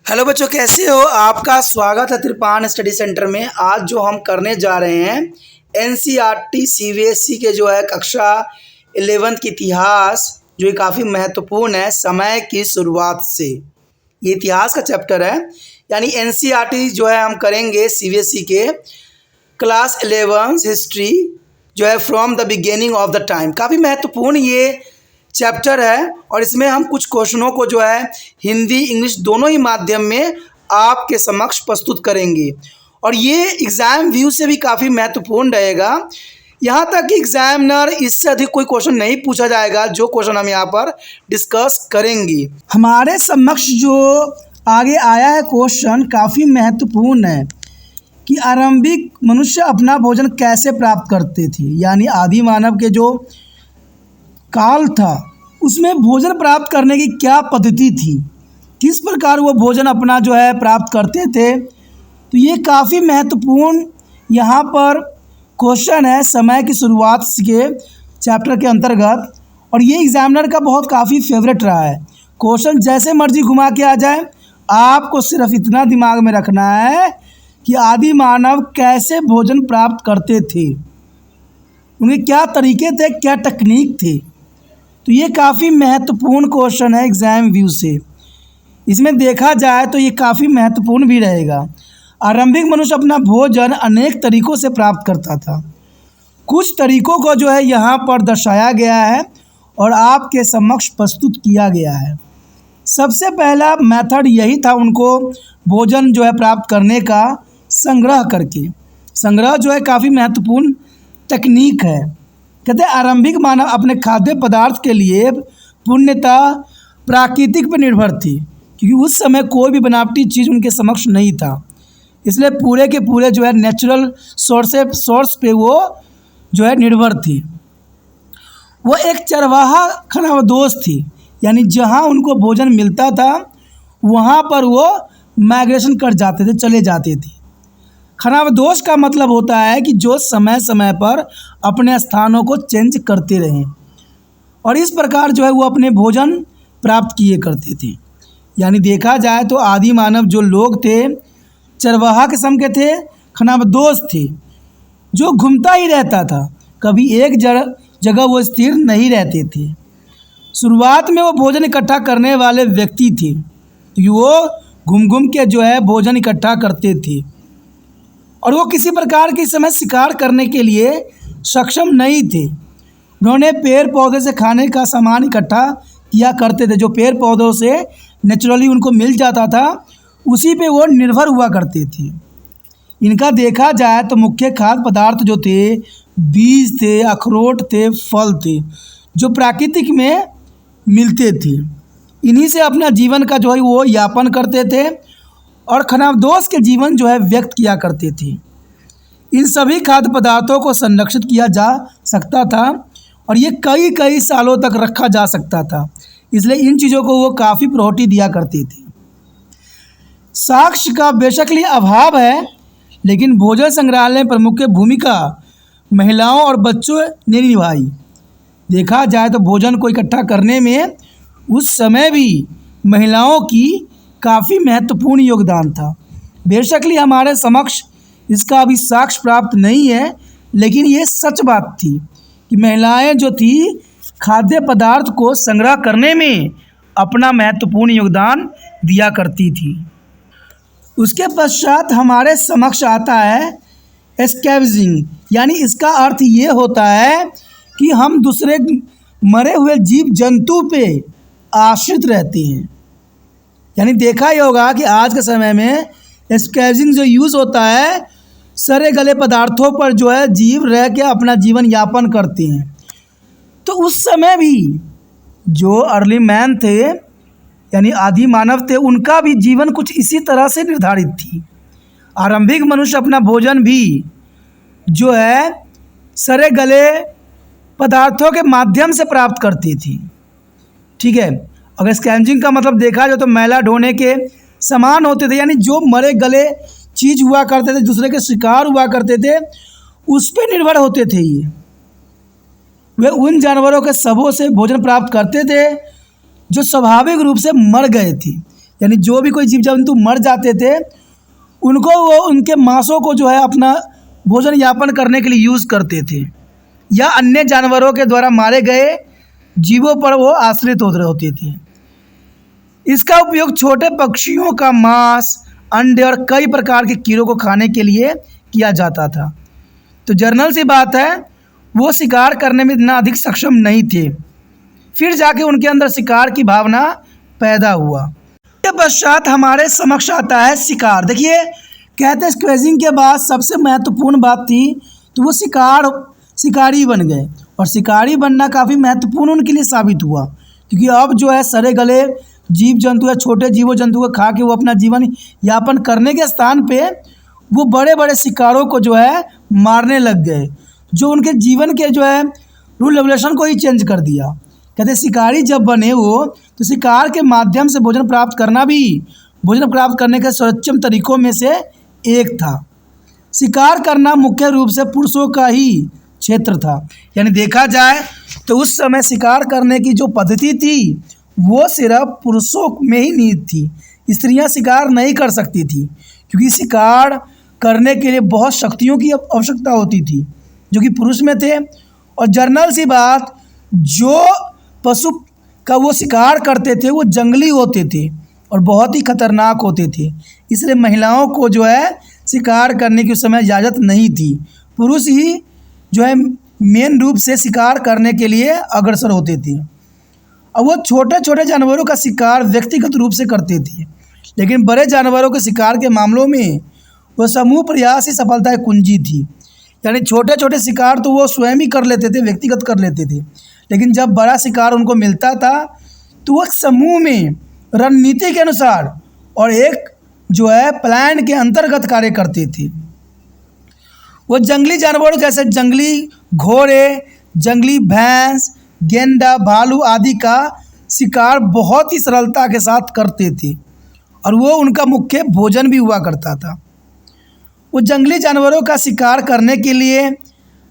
Hello बच्चों, कैसे हो? आपका स्वागत है त्रिपान स्टडी सेंटर में। आज जो हम करने जा रहे हैं एनसीईआरटी सीबीएसई के जो है कक्षा 11th की इतिहास, जो ये काफ़ी महत्वपूर्ण है समय की शुरुआत से। ये इतिहास का चैप्टर है, यानी एनसीईआरटी जो है हम करेंगे सीबीएसई के क्लास 11 हिस्ट्री जो है from the beginning of the time. काफ़ी महत्वपूर्ण ये चैप्टर है और इसमें हम कुछ क्वेश्चनों को जो है हिंदी इंग्लिश दोनों ही माध्यम में आपके समक्ष प्रस्तुत करेंगे और ये एग्ज़ाम व्यू से भी काफ़ी महत्वपूर्ण रहेगा। यहाँ तक कि एग्जामिनर इससे अधिक कोई क्वेश्चन नहीं पूछा जाएगा। जो क्वेश्चन हम यहाँ पर डिस्कस करेंगे, हमारे समक्ष जो आगे आया है क्वेश्चन काफ़ी महत्वपूर्ण है कि आरंभिक मनुष्य अपना भोजन कैसे प्राप्त करते थे। यानी आदि मानव के जो काल था उसमें भोजन प्राप्त करने की क्या पद्धति थी, किस प्रकार वो भोजन अपना जो है प्राप्त करते थे। तो ये काफ़ी महत्वपूर्ण यहाँ पर क्वेश्चन है समय की शुरुआत के चैप्टर के अंतर्गत, और ये एग्जामिनर का बहुत काफ़ी फेवरेट रहा है। क्वेश्चन जैसे मर्जी घुमा के आ जाए, आपको सिर्फ इतना दिमाग में रखना है कि आदि मानव कैसे भोजन प्राप्त करते थे, उनके क्या तरीके थे, क्या टेक्निक थे। तो ये काफ़ी महत्वपूर्ण क्वेश्चन है एग्ज़ाम व्यू से। इसमें देखा जाए तो ये काफ़ी महत्वपूर्ण भी रहेगा। आरंभिक मनुष्य अपना भोजन अनेक तरीक़ों से प्राप्त करता था। कुछ तरीक़ों को जो है यहाँ पर दर्शाया गया है और आपके समक्ष प्रस्तुत किया गया है। सबसे पहला मेथड यही था उनको भोजन जो है प्राप्त करने का, संग्रह करके। संग्रह जो है काफ़ी महत्वपूर्ण तकनीक है। कहते हैं आरंभिक मानव अपने खाद्य पदार्थ के लिए पूर्णतः प्राकृतिक पर निर्भर थी, क्योंकि उस समय कोई भी बनावटी चीज़ उनके समक्ष नहीं था। इसलिए पूरे के पूरे जो है नेचुरल सोर्स पे वो जो है निर्भर थी। वो एक चरवाहा खानाबदोश थी, यानी जहाँ उनको भोजन मिलता था वहाँ पर वो माइग्रेशन कर जाते थे, चले जाते थे। खानाबदोश का मतलब होता है कि जो समय समय पर अपने स्थानों को चेंज करते रहें, और इस प्रकार जो है वो अपने भोजन प्राप्त किए करते थे। यानी देखा जाए तो आदि मानव जो लोग थे चरवाहा किस्म के थे, खानाबदोश थे, जो घूमता ही रहता था, कभी एक जगह वो स्थिर नहीं रहते थे। शुरुआत में वो भोजन इकट्ठा करने वाले व्यक्ति थे, क्योंकि वो घूम घूम के जो है भोजन इकट्ठा करते थे, और वो किसी प्रकार के समय शिकार करने के लिए सक्षम नहीं थे। उन्होंने पेड़ पौधे से खाने का सामान इकट्ठा किया करते थे। जो पेड़ पौधों से नेचुरली उनको मिल जाता था उसी पे वो निर्भर हुआ करते थे। इनका देखा जाए तो मुख्य खाद्य पदार्थ जो थे बीज थे, अखरोट थे, फल थे, जो प्राकृतिक में मिलते थे। इन्हीं से अपना जीवन का जो है वो यापन करते थे और खानाबदोश के जीवन जो है व्यक्त किया करते थे। इन सभी खाद्य पदार्थों को संरक्षित किया जा सकता था और ये कई कई सालों तक रखा जा सकता था, इसलिए इन चीज़ों को वो काफ़ी प्रायोरिटी दिया करते थे। साक्ष्य का बेशकली अभाव है, लेकिन भोजन संग्रहालय में प्रमुख भूमिका महिलाओं और बच्चों ने निभाई। देखा जाए तो भोजन को इकट्ठा करने में उस समय भी महिलाओं की काफ़ी महत्वपूर्ण योगदान था। बेशकली हमारे समक्ष इसका अभी साक्ष्य प्राप्त नहीं है, लेकिन ये सच बात थी कि महिलाएं जो थी खाद्य पदार्थ को संग्रह करने में अपना महत्वपूर्ण योगदान दिया करती थी। उसके पश्चात हमारे समक्ष आता है स्कैवेंजिंग, यानी इसका अर्थ ये होता है कि हम दूसरे मरे हुए जीव जंतु पे आश्रित रहते हैं। यानी देखा ही होगा कि आज के समय में स्कैवेंजिंग जो यूज़ होता है, सड़े गले पदार्थों पर जो है जीव रह के अपना जीवन यापन करते हैं। तो उस समय भी जो अर्ली मैन थे, यानी आदि मानव थे, उनका भी जीवन कुछ इसी तरह से निर्धारित थी। आरंभिक मनुष्य अपना भोजन भी जो है सड़े गले पदार्थों के माध्यम से प्राप्त करती थी। ठीक है, अगर स्कैवेंजिंग का मतलब देखा जाए तो मैला ढोने के समान होते थे, यानी जो मरे गले चीज़ हुआ करते थे, दूसरे के शिकार हुआ करते थे, उस पर निर्भर होते थे। ये वे उन जानवरों के शवों से भोजन प्राप्त करते थे जो स्वाभाविक रूप से मर गए थे। यानी जो भी कोई जीव जंतु मर जाते थे उनको वो उनके मांसों को जो है अपना भोजन यापन करने के लिए यूज़ करते थे, या अन्य जानवरों के द्वारा मारे गए जीवों पर वो आश्रित होते थे। इसका उपयोग छोटे पक्षियों का मांस, अंडे और कई प्रकार के कीड़ों को खाने के लिए किया जाता था। तो जर्नल सी बात है, वो शिकार करने में इतना अधिक सक्षम नहीं थे, फिर जाके उनके अंदर शिकार की भावना पैदा हुआ। इसके पश्चात हमारे समक्ष आता है शिकार। देखिए, कहते हैं स्क्वेजिंग के बाद सबसे महत्वपूर्ण बात थी तो वो शिकारी बन गए, और शिकारी बनना काफ़ी महत्वपूर्ण उनके लिए साबित हुआ, क्योंकि अब जो है सड़े गले जीव जंतु या छोटे जीवों जंतु को खा के वो अपना जीवन यापन करने के स्थान पे वो बड़े बड़े शिकारों को जो है मारने लग गए, जो उनके जीवन के जो है रूल रेगुलेशन को ही चेंज कर दिया। कहते शिकारी जब बने वो, तो शिकार के माध्यम से भोजन प्राप्त करना भी भोजन प्राप्त करने के सर्वोत्तम तरीकों में से एक था। शिकार करना मुख्य रूप से पुरुषों का ही क्षेत्र था, यानी देखा जाए तो उस समय शिकार करने की जो पद्धति थी वो सिर्फ पुरुषों में ही निहित थी। स्त्रियां शिकार नहीं कर सकती थी, क्योंकि शिकार करने के लिए बहुत शक्तियों की आवश्यकता होती थी जो कि पुरुष में थे। और जर्नल सी बात, जो पशु का वो शिकार करते थे वो जंगली होते थे और बहुत ही खतरनाक होते थे, इसलिए महिलाओं को जो है शिकार करने की उस समय इजाज़त नहीं थी। पुरुष ही जो है मेन रूप से शिकार करने के लिए अग्रसर होते थे। अब वो छोटे छोटे जानवरों का शिकार व्यक्तिगत रूप से करते थे, लेकिन बड़े जानवरों के शिकार के मामलों में वो समूह प्रयास ही सफलता की कुंजी थी। यानी छोटे छोटे शिकार तो वो स्वयं ही कर लेते थे, व्यक्तिगत कर लेते थे, लेकिन जब बड़ा शिकार उनको मिलता था तो वो समूह में रणनीति के अनुसार और एक जो है प्लान के अंतर्गत कार्य करते थे। वो जंगली जानवरों जैसे जंगली घोड़े, जंगली भैंस, गेंडा, भालू आदि का शिकार बहुत ही सरलता के साथ करते थे, और वो उनका मुख्य भोजन भी हुआ करता था। वो जंगली जानवरों का शिकार करने के लिए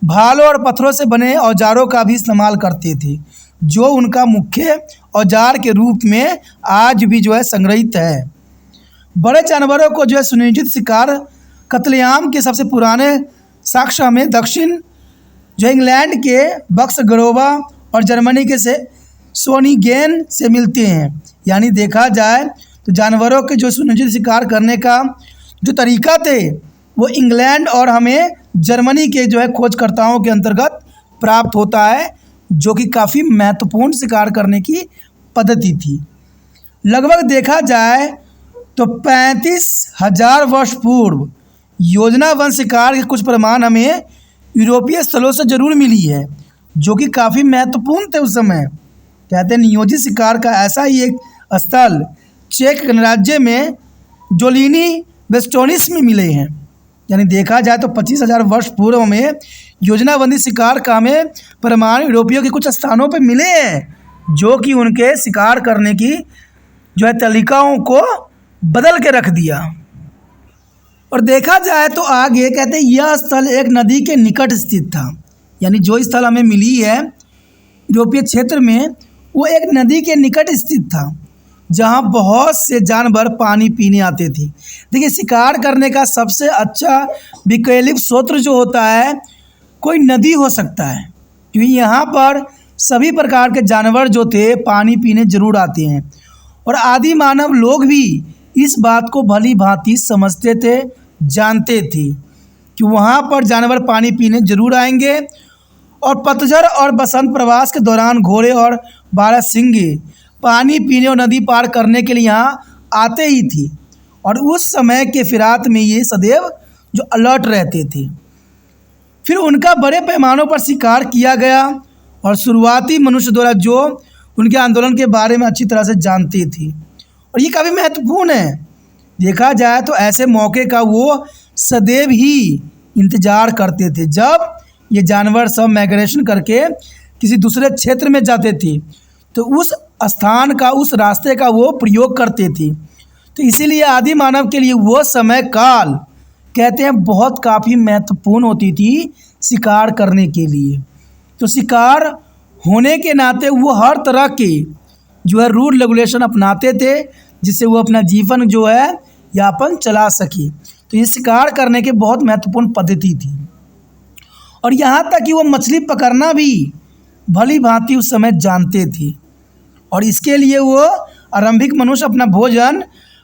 भालों और पत्थरों से बने औजारों का भी इस्तेमाल करते थे, जो उनका मुख्य औजार के रूप में आज भी जो है संग्रहित है। बड़े जानवरों को जो है सुनियोजित शिकार कत्लेआम के सबसे पुराने साक्ष्य हमें दक्षिण जो इंग्लैंड के बक्सगरोवा और जर्मनी के से सोनिगेन से मिलते हैं। यानी देखा जाए तो जानवरों के जो सुनियोजित शिकार करने का जो तरीका थे वो इंग्लैंड और हमें जर्मनी के जो है खोजकर्ताओं के अंतर्गत प्राप्त होता है, जो कि काफ़ी महत्वपूर्ण शिकार करने की पद्धति थी। लगभग देखा जाए तो 35,000 वर्ष पूर्व योजनाबद्ध शिकार के कुछ प्रमाण हमें यूरोपीय स्थलों से जरूर मिली है, जो कि काफ़ी महत्वपूर्ण थे उस समय। कहते हैं नियोजित शिकार का ऐसा ही एक स्थल चेक गणराज्य में जोलिनी वेस्टोनिस में मिले हैं। यानी देखा जाए तो 25,000 वर्ष पूर्व में योजनाबंदी शिकार का हमें प्रमाण यूरोपियों के कुछ स्थानों पर मिले हैं, जो कि उनके शिकार करने की जो है तरीकाओं को बदल के रख दिया। और देखा जाए तो आगे कहते हैं यह स्थल एक नदी के निकट स्थित था। यानी जो स्थल हमें मिली है यूरोपीय क्षेत्र में वो एक नदी के निकट स्थित था, जहाँ बहुत से जानवर पानी पीने आते थे। देखिए, शिकार करने का सबसे अच्छा वैकल्पिक स्रोत जो होता है कोई नदी हो सकता है, क्योंकि यहाँ पर सभी प्रकार के जानवर जो थे पानी पीने जरूर आते हैं, और आदि मानव लोग भी इस बात को भली भांति समझते थे, जानते थे कि वहाँ पर जानवर पानी पीने जरूर आएंगे। और पतझड़ और बसंत प्रवास के दौरान घोड़े और बारहसिंगे पानी पीने और नदी पार करने के लिए यहाँ आते ही थी, और उस समय के फिरात में ये सदैव जो अलर्ट रहते थे। फिर उनका बड़े पैमानों पर शिकार किया गया, और शुरुआती मनुष्य द्वारा जो उनके आंदोलन के बारे में अच्छी तरह से जानते थे, और ये काफ़ी महत्वपूर्ण है। देखा जाए तो ऐसे मौके का वो सदैव ही इंतज़ार करते थे, जब ये जानवर सब माइग्रेशन करके किसी दूसरे क्षेत्र में जाते थे तो उस स्थान का, उस रास्ते का वो प्रयोग करते थे। तो इसीलिए आदि मानव के लिए वो समय काल कहते हैं बहुत काफ़ी महत्वपूर्ण होती थी शिकार करने के लिए। तो शिकार होने के नाते वो हर तरह के जो है रूल रेगुलेशन अपनाते थे, जिससे वो अपना जीवन जो है यापन चला सके। तो ये शिकार करने की बहुत महत्वपूर्ण पद्धति थी। और यहाँ तक कि वो मछली पकड़ना भी भली भांति उस समय जानते थे। और इसके लिए वो आरंभिक मनुष्य अपना भोजन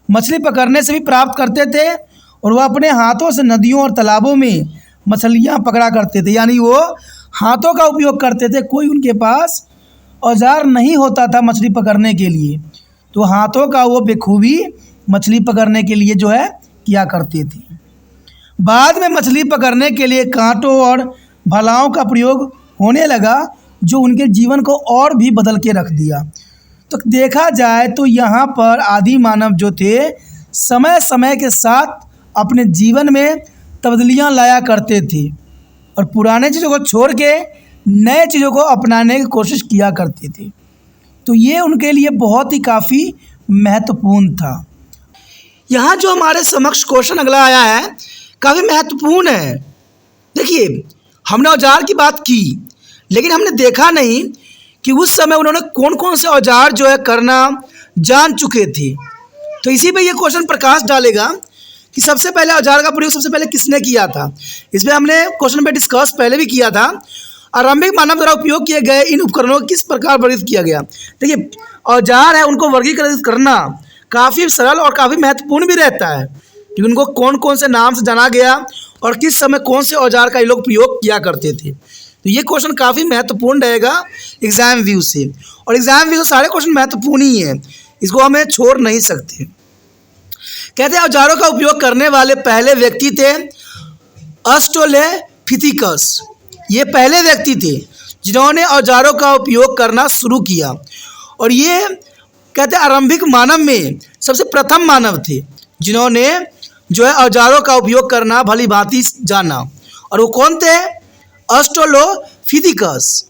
मछली पकड़ने से भी प्राप्त करते थे, और वह अपने हाथों से नदियों और तालाबों में मछलियाँ पकड़ा करते थे। यानी वो हाथों का उपयोग करते थे। कोई उनके पास औजार नहीं होता था मछली पकड़ने के लिए, तो हाथों का वो बेखूबी मछली पकड़ने के लिए जो है किया करते थे। बाद में मछली पकड़ने के लिए कांटों और भालाओं का प्रयोग होने लगा, जो उनके जीवन को और भी बदल के रख दिया। तो देखा जाए तो यहाँ पर आदि मानव जो थे समय समय के साथ अपने जीवन में तब्दीलियाँ लाया करते थे, और पुराने चीज़ों को छोड़ के नए चीज़ों को अपनाने की कोशिश किया करते थे। तो ये उनके लिए बहुत ही काफ़ी महत्वपूर्ण था। यहाँ जो हमारे समक्ष क्वेश्चन अगला आया है काफ़ी महत्वपूर्ण है। देखिए, हमने औजार की बात की, लेकिन हमने देखा नहीं कि उस समय उन्होंने कौन कौन से औजार जो है करना जान चुके थे। तो इसी पे ये क्वेश्चन प्रकाश डालेगा कि सबसे पहले औजार का प्रयोग सबसे पहले किसने किया था। इसमें हमने क्वेश्चन पे डिस्कस पहले भी किया था। आरंभिक मानव द्वारा उपयोग किए गए इन उपकरणों को किस प्रकार वर्गीकृत किया गया। देखिए, औजार है उनको वर्गीकृत करना काफ़ी सरल और काफ़ी महत्वपूर्ण भी रहता है, क्योंकि उनको कौन कौन से नाम से जाना गया और किस समय कौन से औजार का ये लोग प्रयोग किया करते थे। तो ये क्वेश्चन काफ़ी महत्वपूर्ण रहेगा एग्जाम व्यू से, और एग्जाम व्यू से सारे क्वेश्चन महत्वपूर्ण ही हैं, इसको हमें छोड़ नहीं सकते। कहते हैं औजारों का उपयोग करने वाले पहले व्यक्ति थे ऑस्ट्रेलोपिथेकस। ये पहले व्यक्ति थे जिन्होंने औजारों का उपयोग करना शुरू किया, और ये कहते हैं आरंभिक मानव में सबसे प्रथम मानव थे जिन्होंने जो है औजारों का उपयोग करना भली भांति जाना। और वो कौन थे? ऑस्ट्रेलोपिथेकस।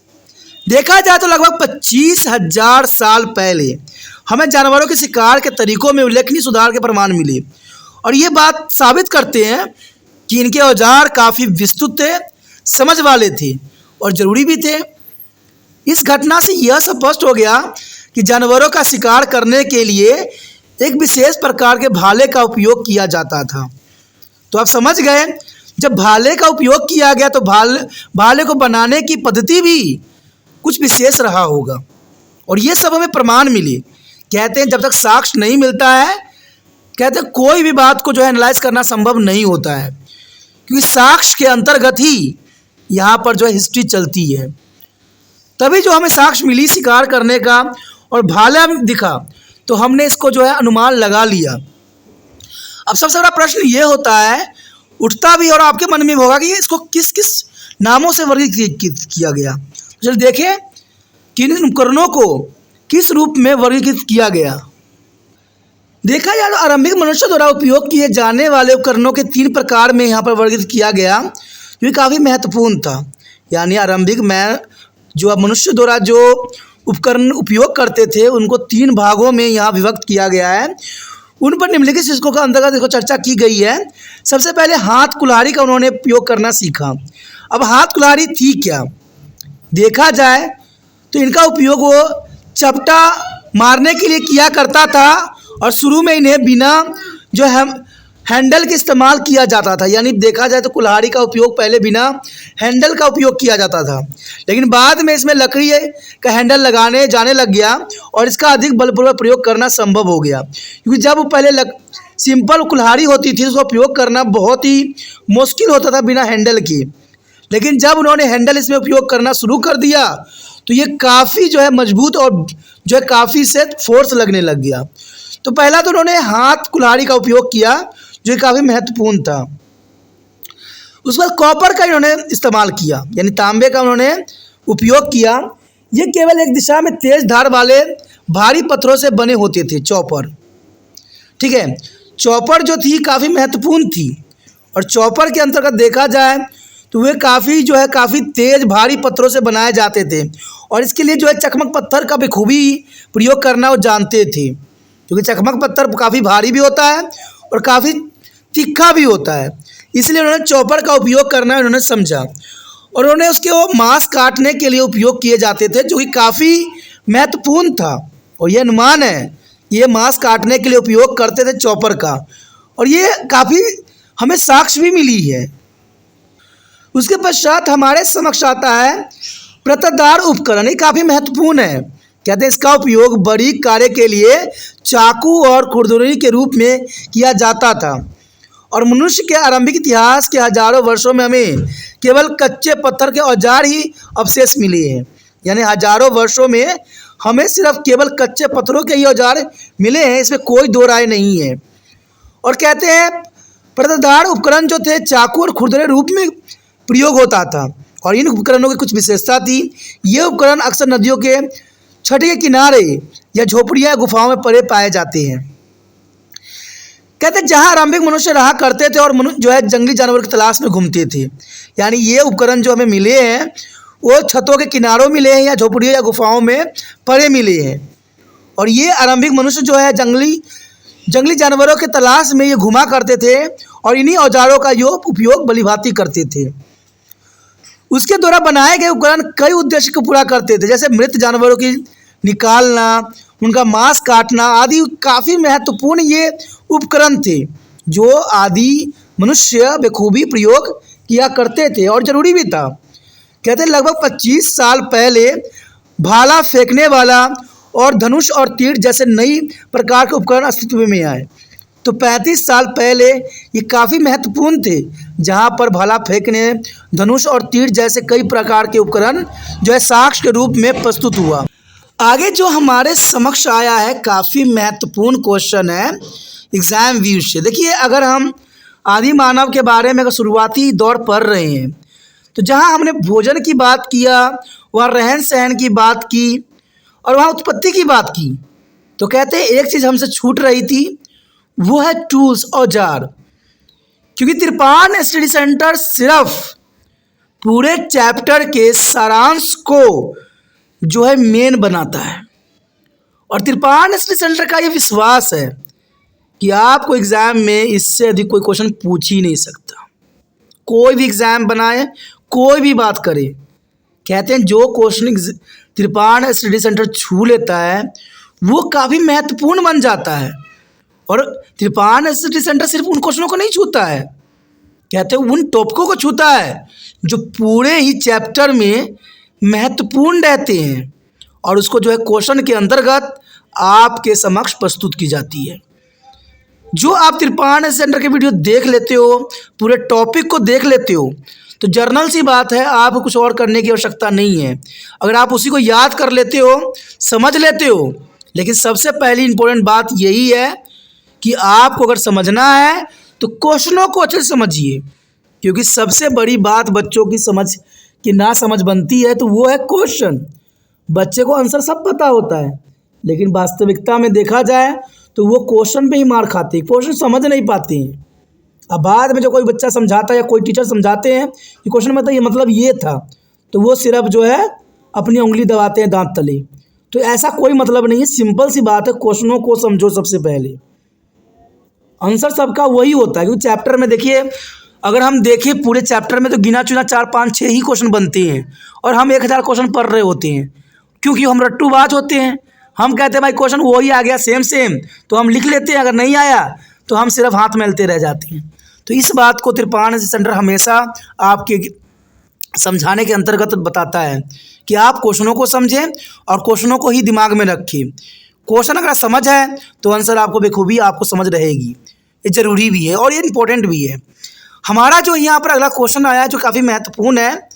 देखा जाए तो लगभग 25,000 साल पहले हमें जानवरों के शिकार के तरीकों में उल्लेखनीय सुधार के प्रमाण मिले, और ये बात साबित करते हैं कि इनके औजार काफ़ी विस्तृत थे, समझ वाले थे और ज़रूरी भी थे। इस घटना से यह स्पष्ट हो गया कि जानवरों का शिकार करने के लिए एक विशेष प्रकार के भाले का उपयोग किया जाता था। तो आप समझ गए, जब भाले का उपयोग किया गया तो भाले को बनाने की पद्धति भी कुछ विशेष रहा होगा, और ये सब हमें प्रमाण मिले। कहते हैं जब तक साक्ष्य नहीं मिलता है, कहते हैं कोई भी बात को जो है एनालाइज करना संभव नहीं होता है, क्योंकि साक्ष्य के अंतर्गत ही यहाँ पर जो है हिस्ट्री चलती है। तभी जो हमें साक्ष्य मिली शिकार करने का और भाला दिखा, तो हमने इसको जो है अनुमान लगा लिया। अब सबसे बड़ा प्रश्न ये होता है, उठता भी और आपके मन में होगा कि इसको किस किस नामों से वर्गीकृत किया गया। चलिए देखें कि इन उपकरणों को किस रूप में वर्गीकृत किया गया। देखा जाए तो आरंभिक मनुष्य द्वारा उपयोग किए जाने वाले उपकरणों के 3 प्रकार में यहाँ पर वर्गीकृत किया गया, जो काफ़ी महत्वपूर्ण था। यानी आरंभिक जो मनुष्य द्वारा जो उपकरण उपयोग करते थे उनको 3 भागों में यहाँ विभक्त किया गया है। उन पर निम्नलिखित शीर्षकों का अंतर्गत देखो चर्चा की गई है। सबसे पहले हाथ कुल्हाड़ी का उन्होंने उपयोग करना सीखा। अब हाथ कुल्हाड़ी थी क्या? देखा जाए तो इनका उपयोग वो चपटा मारने के लिए किया करता था, और शुरू में इन्हें बिना जो है हैंडल के इस्तेमाल किया जाता था। यानी देखा जाए तो कुल्हाड़ी का उपयोग पहले बिना हैंडल का उपयोग किया जाता था, लेकिन बाद में इसमें लकड़ी का हैंडल लगाने जाने लग गया और इसका अधिक बलपूर्वक प्रयोग करना संभव हो गया। क्योंकि जब पहले सिंपल कुल्हाड़ी होती थी उसका उपयोग करना बहुत ही मुश्किल होता था बिना हैंडल के, लेकिन जब उन्होंने हैंडल इसमें उपयोग करना शुरू कर दिया तो ये काफ़ी जो है मजबूत और जो है काफ़ी से फोर्स लगने लग गया। तो पहला तो उन्होंने हाथ कुल्हाड़ी का उपयोग किया, जो काफ़ी महत्वपूर्ण था। उसके बाद कॉपर का इन्होंने इस्तेमाल किया, यानी तांबे का उन्होंने उपयोग किया। ये केवल एक दिशा में तेज धार वाले भारी पत्थरों से बने होते थे चॉपर। ठीक है, चॉपर जो थी काफ़ी महत्वपूर्ण थी, और चॉपर के अंतर्गत देखा जाए तो वे काफ़ी तेज भारी पत्थरों से बनाए जाते थे, और इसके लिए जो है चकमक पत्थर का बखूबी प्रयोग करना वो जानते थे, क्योंकि चकमक पत्थर काफ़ी भारी भी होता है और काफ़ी तीखा भी होता है। इसलिए उन्होंने चॉपर का उपयोग करना उन्होंने समझा, और उन्होंने उसके वो मांस काटने के लिए उपयोग किए जाते थे, जो कि काफ़ी महत्वपूर्ण था। और यह अनुमान है ये मांस काटने के लिए उपयोग करते थे चॉपर का, और ये काफ़ी हमें साक्ष्य भी मिली है। उसके पश्चात हमारे समक्ष आता है प्रतदार उपकरण। ये काफ़ी महत्वपूर्ण है। कहते हैं इसका उपयोग बड़ी कार्य के लिए चाकू और खुरदुरी के रूप में किया जाता था, और मनुष्य के आरंभिक इतिहास के हजारों वर्षों में हमें केवल कच्चे पत्थर के औजार ही अवशेष मिले हैं। यानी हजारों वर्षों में हमें सिर्फ केवल कच्चे पत्थरों के ही औजार मिले हैं, इसमें कोई दो राय नहीं है। और कहते हैं प्रतदार उपकरण जो थे चाकू और खुरदुरे रूप में प्रयोग होता था, और इन उपकरणों की कुछ विशेषता थी। ये उपकरण अक्सर नदियों के छठी के किनारे या झोपड़ियाँ या गुफाओं में पड़े पाए जाते हैं। कहते हैं जहाँ आरंभिक मनुष्य रहा करते थे और मनुष्य जो है जंगली जानवर की तलाश में घूमते थे। यानी ये उपकरण जो हमें मिले हैं वो छतों के किनारों मिले हैं या झोपड़ियों या गुफाओं में पड़े मिले हैं, और ये आरंभिक मनुष्य जो है जंगली जानवरों के तलाश में ये घुमा करते थे, और इन्हीं औजारों का उपयोग भलीभांति करते थे। उसके द्वारा बनाए गए उपकरण कई उद्देश्य को पूरा करते थे, जैसे मृत जानवरों की निकालना, उनका मांस काटना आदि। काफ़ी महत्वपूर्ण ये उपकरण थे जो आदि मनुष्य बखूबी प्रयोग किया करते थे, और ज़रूरी भी था। कहते हैं लगभग 25 साल पहले भाला फेंकने वाला और धनुष और तीर जैसे नई प्रकार के उपकरण अस्तित्व में आए। तो 35 साल पहले ये काफ़ी महत्वपूर्ण थे, जहाँ पर भाला फेंकने, धनुष और तीर जैसे कई प्रकार के उपकरण जो है साक्ष्य के रूप में प्रस्तुत हुआ। आगे जो हमारे समक्ष आया है काफ़ी महत्वपूर्ण क्वेश्चन है एग्ज़ाम व्यू से। देखिए, अगर हम आदि मानव के बारे में अगर शुरुआती दौर पढ़ रहे हैं, तो जहाँ हमने भोजन की बात किया, वहाँ रहन सहन की बात की, और वहाँ उत्पत्ति की बात की, तो कहते हैं एक चीज़ हमसे छूट रही थी, वो है टूल्स, औजार। क्योंकि तिरपान स्टडी सेंटर सिर्फ पूरे चैप्टर के सारांश को जो है मेन बनाता है, और तिरपान स्टडी सेंटर का ये विश्वास है कि आपको एग्ज़ाम में इससे अधिक कोई क्वेश्चन पूछ ही नहीं सकता। कोई भी एग्ज़ाम बनाए, कोई भी बात करे, कहते हैं जो क्वेश्चन तिरपान स्टडी सेंटर छू लेता है वो काफ़ी महत्वपूर्ण बन जाता है। और तिरपान स्टडी सेंटर सिर्फ उन क्वेश्चनों को नहीं छूता है, कहते हैं उन टॉपिकों को छूता है जो पूरे ही चैप्टर में महत्वपूर्ण रहते हैं, और उसको जो है क्वेश्चन के अंतर्गत आपके समक्ष प्रस्तुत की जाती है। जो आप तिरपान सेंटर के वीडियो देख लेते हो, पूरे टॉपिक को देख लेते हो, तो जर्नल सी बात है, आपको कुछ और करने की आवश्यकता नहीं है। अगर आप उसी को याद कर लेते हो, समझ लेते हो, लेकिन सबसे पहली इंपॉर्टेंट बात यही है कि आपको अगर समझना है तो क्वेश्चनों को अच्छे से समझिए, क्योंकि सबसे बड़ी बात बच्चों की समझ की ना समझ बनती है तो वो है क्वेश्चन। बच्चे को आंसर सब पता होता है, लेकिन वास्तविकता में देखा जाए तो वो क्वेश्चन पे ही मार खाते हैं, क्वेश्चन समझ नहीं पाते हैं। अब बाद में जो कोई बच्चा समझाता है या कोई टीचर समझाते हैं कि क्वेश्चन में तो ये मतलब ये था, तो वो सिर्फ जो है अपनी उंगली दबाते हैं दांत तले। तो ऐसा कोई मतलब नहीं है, सिंपल सी बात है, क्वेश्चनों को समझो सबसे पहले। आंसर सबका वही होता है, क्योंकि चैप्टर में देखिए, अगर हम देखें पूरे चैप्टर में तो गिना चुना 4, 5, 6 ही क्वेश्चन बनते हैं, और हम 1000 क्वेश्चन पढ़ रहे होते हैं, क्योंकि हम रट्टूबाज होते हैं। हम कहते हैं भाई क्वेश्चन वही आ गया सेम, तो हम लिख लेते हैं, अगर नहीं आया तो हम सिर्फ हाथ मेलते रह जाते हैं। तो इस बात को तिरपान सेंटर हमेशा आपके समझाने के अंतर्गत बताता है कि आप क्वेश्चनों को समझें और क्वेश्चनों को ही दिमाग में रखें। क्वेश्चन अगर समझ है तो आंसर आपको बखूबी आपको समझ रहेगी। ये ज़रूरी भी है और ये इम्पोर्टेंट भी है। हमारा जो यहाँ पर अगला क्वेश्चन आया है जो काफ़ी महत्वपूर्ण है,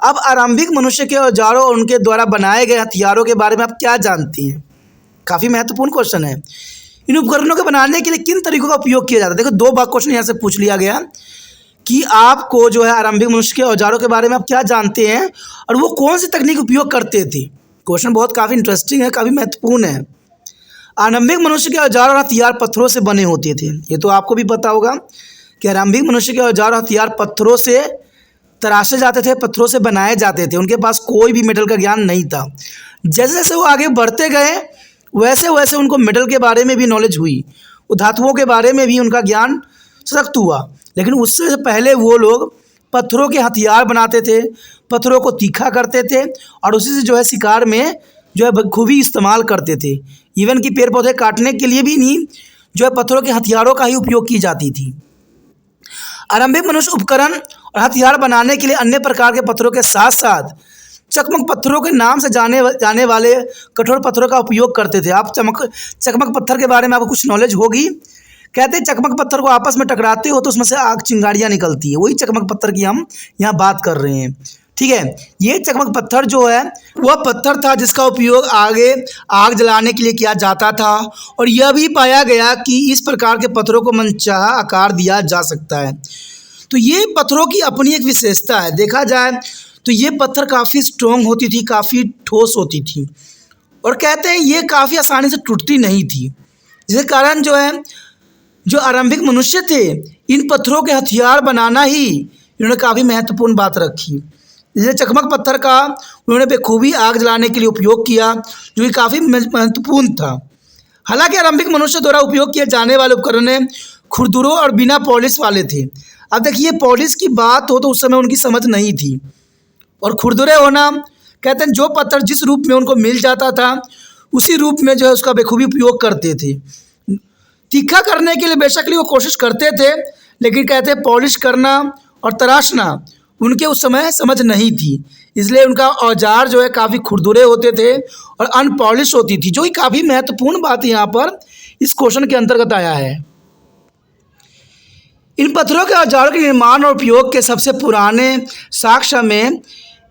अब आरंभिक मनुष्य के औजारों और उनके द्वारा बनाए गए हथियारों के बारे में आप क्या जानते हैं? काफ़ी महत्वपूर्ण क्वेश्चन है। इन उपकरणों के बनाने के लिए किन तरीकों का उपयोग किया जाता है? देखो, 2 बार क्वेश्चन यहाँ से पूछ लिया गया कि आपको जो है आरंभिक मनुष्य के औजारों के बारे में आप क्या जानते हैं और वो कौन सी तकनीक उपयोग करते थे। क्वेश्चन बहुत काफ़ी इंटरेस्टिंग है, काफ़ी महत्वपूर्ण है। आरंभिक मनुष्य के औजार और हथियार पत्थरों से बने होते थे। ये तो आपको भी पता होगा कि आरंभिक मनुष्य के औजार और हथियार पत्थरों से तराशे जाते थे, पत्थरों से बनाए जाते थे। उनके पास कोई भी मेटल का ज्ञान नहीं था। जैसे जैसे वो आगे बढ़ते गए वैसे वैसे उनको मेटल के बारे में भी नॉलेज हुई, धातुओं के बारे में भी उनका ज्ञान सशक्त हुआ। लेकिन उससे पहले वो लोग पत्थरों के हथियार बनाते थे, पत्थरों को तीखा करते थे और उसी से जो है शिकार में जो है बखूबी इस्तेमाल करते थे। इवन कि पेड़ पौधे काटने के लिए भी नहीं जो है पत्थरों के हथियारों का ही उपयोग की जाती थी। आरंभिक मनुष्य उपकरण और हथियार बनाने के लिए अन्य प्रकार के पत्थरों के साथ साथ चकमक पत्थरों के नाम से जाने वाले कठोर पत्थरों का उपयोग करते थे। आप चकमक पत्थर के बारे में आपको कुछ नॉलेज होगी। कहते हैं चकमक पत्थर को आपस में टकराते हो तो उसमें से आग चिंगारियाँ निकलती है, वही चकमक पत्थर की हम यहाँ बात कर रहे हैं। ठीक है, ये चकमक पत्थर जो है वह पत्थर था जिसका उपयोग आगे आग जलाने के लिए किया जाता था, और यह भी पाया गया कि इस प्रकार के पत्थरों को मनचाहा आकार दिया जा सकता है। तो ये पत्थरों की अपनी एक विशेषता है। देखा जाए तो ये पत्थर काफ़ी स्ट्रॉन्ग होती थी, काफ़ी ठोस होती थी, और कहते हैं ये काफ़ी आसानी से टूटती नहीं थी, जिसके कारण जो है जो आरंभिक मनुष्य थे इन पत्थरों के हथियार बनाना ही इन्होंने काफ़ी महत्वपूर्ण बात रखी। जैसे चकमक पत्थर का उन्होंने बेखूबी आग जलाने के लिए उपयोग किया, जो कि काफ़ी महत्वपूर्ण था। हालांकि आरंभिक मनुष्य द्वारा उपयोग किए जाने वाले उपकरण खुरदुरों और बिना पॉलिश वाले थे। अब देखिए पॉलिश की बात हो तो उस समय उनकी समझ नहीं थी, और खुरदुरे होना कहते हैं जो पत्थर जिस रूप में उनको मिल जाता था उसी रूप में जो है उसका बेखूबी उपयोग करते थे। तीखा करने के लिए बेशक वो कोशिश करते थे, लेकिन कहते हैं पॉलिश करना और तराशना उनके उस समय समझ नहीं थी, इसलिए उनका औजार जो है काफ़ी खुरदुरे होते थे और अनपॉलिश होती थी, जो कि काफ़ी महत्वपूर्ण बात यहाँ पर इस क्वेश्चन के अंतर्गत आया है। इन पत्थरों के औजारों के निर्माण और उपयोग के सबसे पुराने साक्ष्य में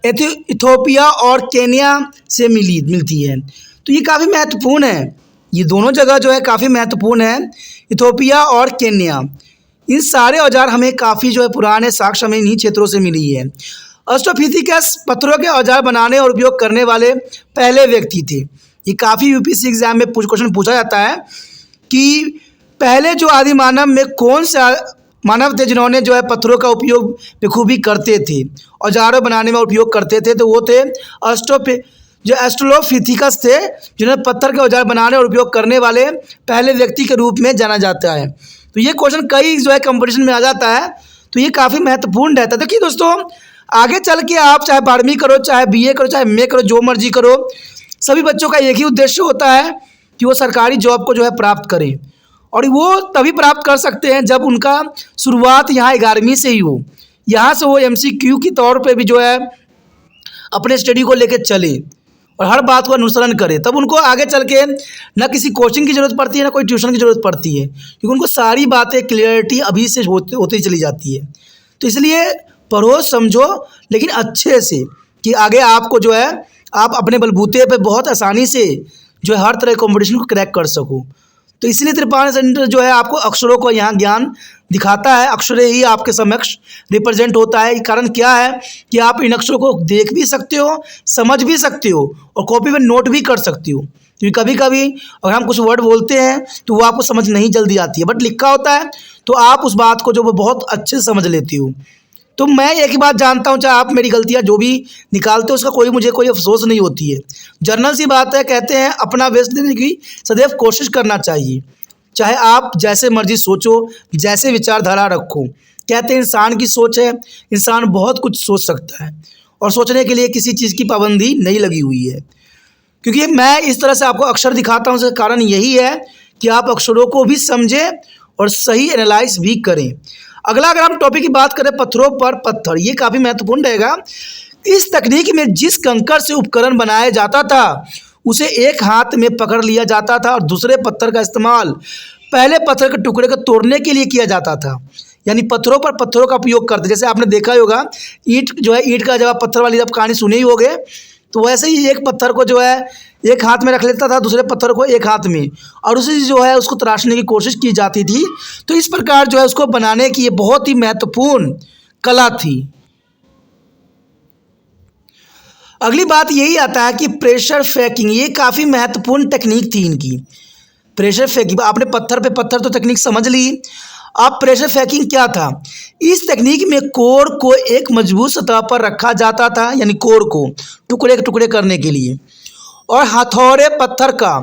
इथियोपिया और केन्या से मिलती है। तो ये काफ़ी महत्वपूर्ण है, ये दोनों जगह जो है काफ़ी महत्वपूर्ण है, इथियोपिया और केन्या। इन सारे औजार हमें काफ़ी जो है पुराने साक्ष्य में इन्हीं क्षेत्रों से मिली है। ऑस्ट्रोपिथिकस पत्थरों के औजार बनाने और उपयोग करने वाले पहले व्यक्ति थे। ये काफ़ी यूपीएससी एग्जाम में क्वेश्चन पूछा जाता है कि पहले जो आदि मानव में कौन सा मानव थे जिन्होंने जो है पत्थरों का उपयोग बखूबी करते थे, औजारों बनाने में उपयोग करते थे। तो वो थे ऑस्ट्रोलोपिथिकस थे, जिन्होंने पत्थर के औजार बनाने और उपयोग करने वाले पहले व्यक्ति के रूप में जाना जाता है। तो ये क्वेश्चन कई जो है कंपटीशन में आ जाता है, तो ये काफ़ी महत्वपूर्ण रहता है। देखिए दोस्तों, आगे चल के आप चाहे 12वीं करो, चाहे बीए करो, चाहे एमए करो, जो मर्जी करो, सभी बच्चों का एक ही उद्देश्य होता है कि वो सरकारी जॉब को जो है प्राप्त करें, और वो तभी प्राप्त कर सकते हैं जब उनका शुरुआत यहाँ 11वीं से ही हो। यहाँ से वो एमसीक्यू के तौर पे भी जो है अपने स्टडी को लेकर चले और हर बात को अनुसरण करें, तब उनको आगे चल के ना किसी कोचिंग की ज़रूरत पड़ती है, ना कोई ट्यूशन की ज़रूरत पड़ती है, क्योंकि उनको सारी बातें क्लियरिटी अभी से होती चली जाती है। तो इसलिए पढ़ो समझो, लेकिन अच्छे से, कि आगे आपको जो है आप अपने बलबूते पे बहुत आसानी से जो है हर तरह के कॉम्पिटिशन को क्रैक कर सको। तो इसलिए त्रिपाठी सेंटर जो है आपको अक्षरों को यहाँ ज्ञान दिखाता है, अक्षरे ही आपके समक्ष रिप्रेजेंट होता है। कारण क्या है कि आप इन अक्षरों को देख भी सकते हो, समझ भी सकते हो, और कॉपी में नोट भी कर सकते हो। क्योंकि कभी कभी अगर हम कुछ वर्ड बोलते हैं तो वो आपको समझ नहीं जल्दी आती है, बट लिखा होता है तो आप उस बात को जो वो बहुत अच्छे से समझ लेती हो। तो मैं एक ही बात जानता हूँ, चाहे आप मेरी गलतियाँ जो भी निकालते हो उसका मुझे कोई अफसोस नहीं होती है। जनरल सी बात है, कहते हैं अपना बेस्ट देने की सदैव कोशिश करना चाहिए, चाहे आप जैसे मर्जी सोचो, जैसे विचारधारा रखो। कहते हैं इंसान की सोच है, इंसान बहुत कुछ सोच सकता है, और सोचने के लिए किसी चीज़ की पाबंदी नहीं लगी हुई है। क्योंकि मैं इस तरह से आपको अक्षर दिखाता हूँ, उसका कारण यही है कि आप अक्षरों को भी समझें और सही एनालाइज भी करें। अगला अगर हम टॉपिक की बात करें पत्थरों पर पत्थर, ये काफ़ी महत्वपूर्ण रहेगा। इस तकनीक में जिस कंकड़ से उपकरण बनाया जाता था उसे एक हाथ में पकड़ लिया जाता था और दूसरे पत्थर का इस्तेमाल पहले पत्थर के टुकड़े को तोड़ने के लिए किया जाता था। यानी पत्थरों पर पत्थरों का उपयोग करते, जैसे आपने देखा ही होगा ईंट जो है, ईंट का जब आप पत्थर वाली जब कहानी सुने ही होगे, तो वैसे ही एक पत्थर को जो है एक हाथ में रख लेता था, दूसरे पत्थर को एक हाथ में, और उसे जो है उसको तराशने की कोशिश की जाती थी। तो इस प्रकार जो है उसको बनाने की ये बहुत ही महत्वपूर्ण कला थी। अगली बात यही आता है कि प्रेशर फेकिंग, ये काफ़ी महत्वपूर्ण टेक्निक थी इनकी। प्रेशर फेकिंग, आपने पत्थर पे पत्थर तो टेक्निक समझ ली, अब प्रेशर फेकिंग क्या था। इस टेक्निक में कोर को एक मजबूत सतह पर रखा जाता था, यानी कोर को टुकड़े टुकड़े करने के लिए, और हथौड़े पत्थर का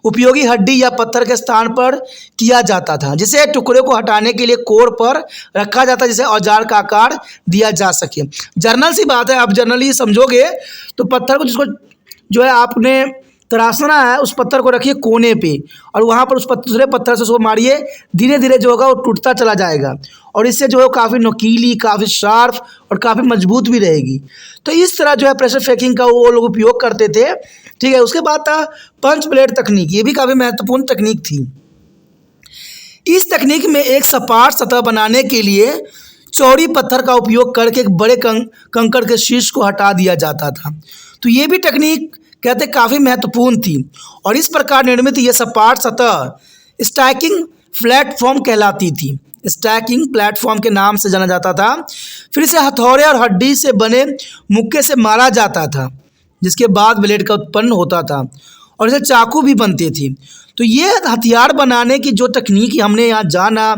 उपयोगी हड्डी या पत्थर के स्थान पर किया जाता था, जिसे टुकड़े को हटाने के लिए कोर पर रखा जाता, जिसे औजार का आकार दिया जा सके। जर्नल सी बात है, आप जर्नली समझोगे तो पत्थर को जिसको जो है आपने तराशना है उस पत्थर को रखिए कोने पे और वहाँ पर उस दूसरे पत्थर से उसको मारिए, धीरे धीरे जो होगा वो टूटता चला जाएगा और इससे जो है काफ़ी नुकीली, काफ़ी शार्प और काफ़ी मजबूत भी रहेगी। तो इस तरह जो है प्रेशर फेकिंग का वो लोग उपयोग करते थे। ठीक है, उसके बाद था पंच ब्लेड तकनीक। ये भी काफ़ी महत्वपूर्ण तकनीक थी। इस तकनीक में एक सपाट सतह बनाने के लिए चौड़ी पत्थर का उपयोग करके एक बड़े कंकड़ के शीर्ष को हटा दिया जाता था। तो ये भी तकनीक कहते काफ़ी महत्वपूर्ण थी और इस प्रकार निर्मित ये सपाट सतह स्टैकिंग प्लेटफॉर्म कहलाती थी। स्टैकिंग प्लेटफॉर्म के नाम से जाना जाता था। फिर इसे हथौड़े और हड्डी से बने मुक्के से मारा जाता था, जिसके बाद ब्लेड का उत्पन्न होता था और इसे चाकू भी बनते थे। तो ये हथियार बनाने की जो तकनीक हमने यहाँ जाना,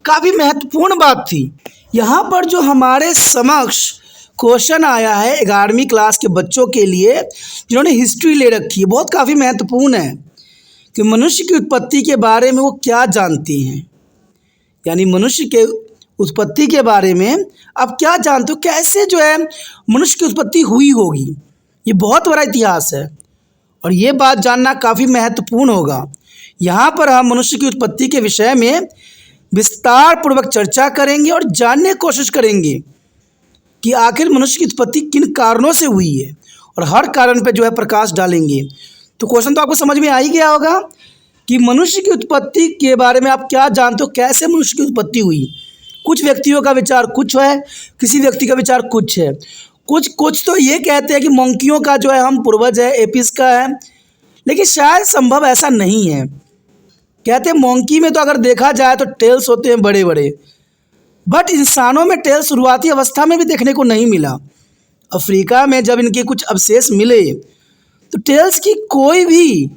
काफ़ी महत्वपूर्ण बात थी। यहाँ पर जो हमारे समक्ष क्वेश्चन आया है 11वीं क्लास के बच्चों के लिए जिन्होंने हिस्ट्री ले रखी है, बहुत काफ़ी महत्वपूर्ण है कि मनुष्य की उत्पत्ति के बारे में वो क्या जानते हैं। यानी मनुष्य के उत्पत्ति के बारे में आप क्या जानते हो, कैसे जो है मनुष्य की उत्पत्ति हुई होगी। ये बहुत बड़ा इतिहास है और ये बात जानना काफ़ी महत्वपूर्ण होगा। यहाँ पर हम मनुष्य की उत्पत्ति के विषय में विस्तार पूर्वक चर्चा करेंगे और जानने की कोशिश करेंगे कि आखिर मनुष्य की उत्पत्ति किन कारणों से हुई है और हर कारण पर जो है प्रकाश डालेंगे। तो क्वेश्चन तो आपको समझ में आ ही गया होगा कि मनुष्य की उत्पत्ति के बारे में आप क्या जानते हो, कैसे मनुष्य की उत्पत्ति हुई। कुछ व्यक्तियों का विचार कुछ है, किसी व्यक्ति का विचार कुछ है। कुछ तो ये कहते हैं कि मंकियों का जो है हम पूर्वज है, एपिस का है, लेकिन शायद संभव ऐसा नहीं है। कहते हैं मंकी में तो अगर देखा जाए तो टेल्स होते हैं बड़े बड़े, बट इंसानों में टेल शुरुआती अवस्था में भी देखने को नहीं मिला। अफ्रीका में जब इनके कुछ अवशेष मिले तो टेल्स की कोई भी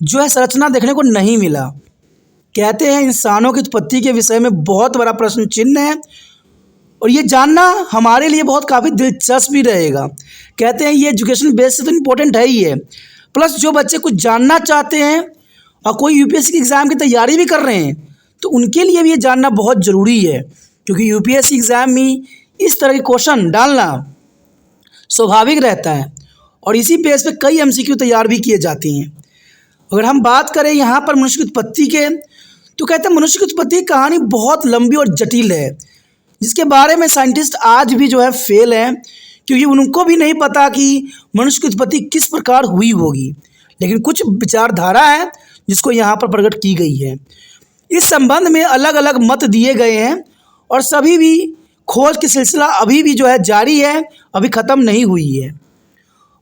जो है संरचना देखने को नहीं मिला। कहते हैं इंसानों की उत्पत्ति के विषय में बहुत बड़ा प्रश्न चिन्ह है और ये जानना हमारे लिए बहुत काफ़ी दिलचस्प भी रहेगा। कहते हैं ये एजुकेशन बेस से तो इम्पोर्टेंट है ही है, प्लस जो बच्चे कुछ जानना चाहते हैं और कोई यूपीएससी के एग्ज़ाम की तैयारी भी कर रहे हैं तो उनके लिए भी ये जानना बहुत ज़रूरी है, क्योंकि यूपीएससी एग्ज़ाम में इस तरह के क्वेश्चन डालना स्वाभाविक रहता है और इसी बेस पे कई एमसीक्यू तैयार भी किए जाते हैं। अगर हम बात करें यहाँ पर मनुष्य की उत्पत्ति के, तो कहते हैं मनुष्य की उत्पत्ति की कहानी बहुत लंबी और जटिल है, जिसके बारे में साइंटिस्ट आज भी जो है फेल हैं, क्योंकि उनको भी नहीं पता कि मनुष्य की उत्पत्ति किस प्रकार हुई होगी। लेकिन कुछ विचारधारा है जिसको यहाँ पर प्रकट की गई है। इस संबंध में अलग अलग मत दिए गए हैं और सभी भी खोज की सिलसिला अभी भी जो है जारी है, अभी ख़त्म नहीं हुई है।